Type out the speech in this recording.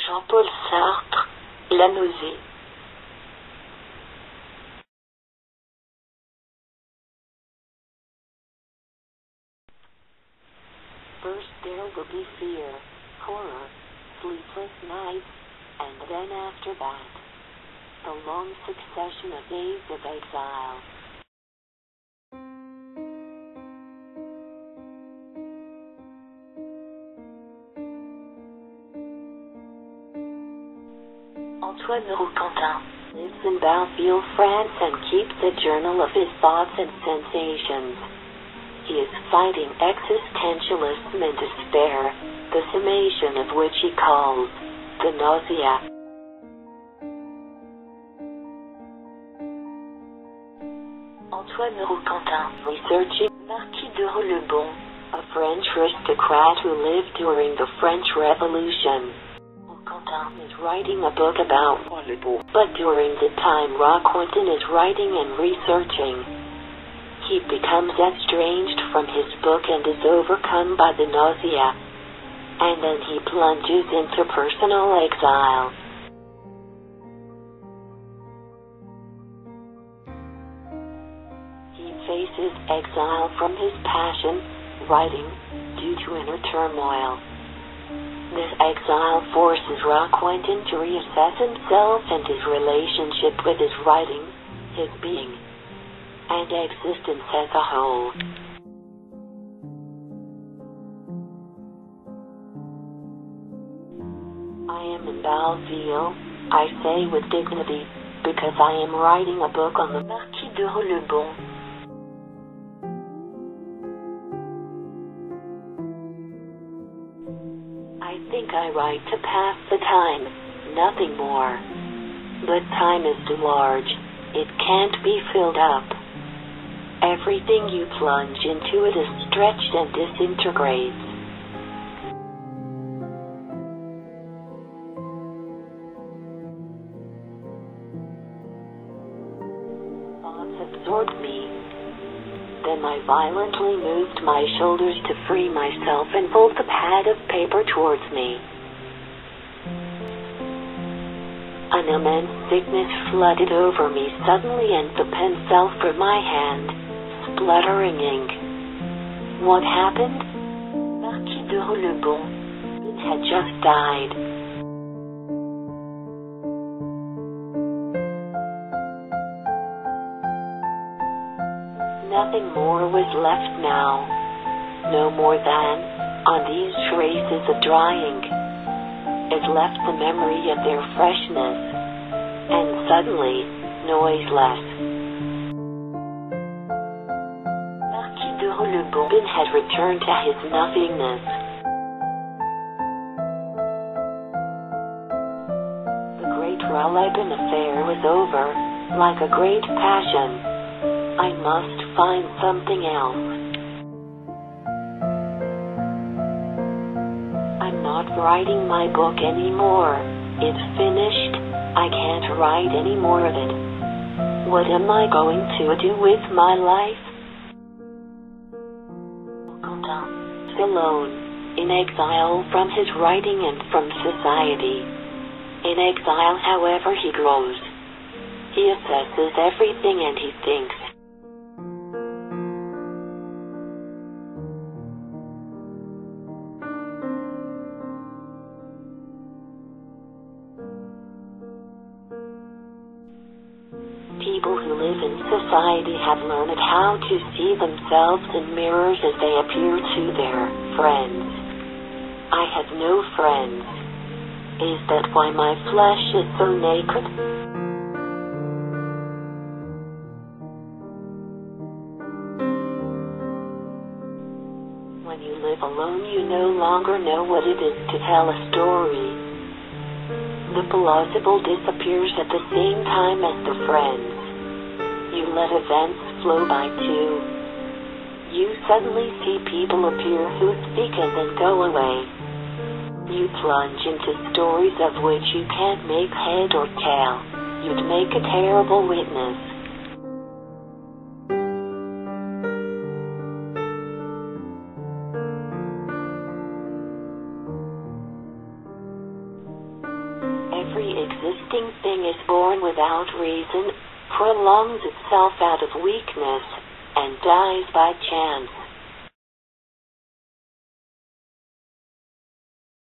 Jean-Paul Sartre, La nausée. First there will be fear, horror, sleepless nights, and then after that, a long succession of days of exile. Antoine Rouquentin lives in Belfield, France and keeps a journal of his thoughts and sensations. He is fighting existentialism and despair, the summation of which he calls the nausea. Antoine Rouquentin, researching Marquis de Rollebon, a French aristocrat who lived during the French Revolution. Rouquentin is writing a book about Rollebon, but during the time Rouquentin is writing and researching, he becomes estranged from his book and is overcome by the nausea, and then he plunges into personal exile. He faces exile from his passion, writing, due to inner turmoil. This exile forces Rouquentin to reassess himself and his relationship with his writing, his being, and existence as a whole. I am in Belfield, I say with dignity, because I am writing a book on the Marquis de Rollebon. I think I write to pass the time, nothing more. But time is too large, it can't be filled up. Everything you plunge into it is stretched and disintegrates. Thoughts absorbed me. Then I violently moved my shoulders to free myself and pulled the pad of paper towards me. An immense sickness flooded over me suddenly and the pen fell from my hand, spluttering ink. What happened? Marquis de Rollebon had just died. Nothing more was left now. No more than, on these traces of dry ink, it left the memory of their freshness, and suddenly, noiseless. Marquis de Rollebon had returned to his nothingness. The great Rollebon affair was over, like a great passion. I must find something else. I'm not writing my book anymore. It's finished. I can't write any more of it. What am I going to do with my life? Alone, in exile from his writing and from society. In exile however he grows. He assesses everything and he thinks. People who live in society have learned how to see themselves in mirrors as they appear to their friends. I have no friends. Is that why my flesh is so naked? When you live alone, you no longer know what it is to tell a story. The plausible disappears at the same time as the friends. You let events flow by too. You suddenly see people appear who speak and then go away. You plunge into stories of which you can't make head or tail. You'd make a terrible witness. existing thing is born without reason, prolongs itself out of weakness, and dies by chance.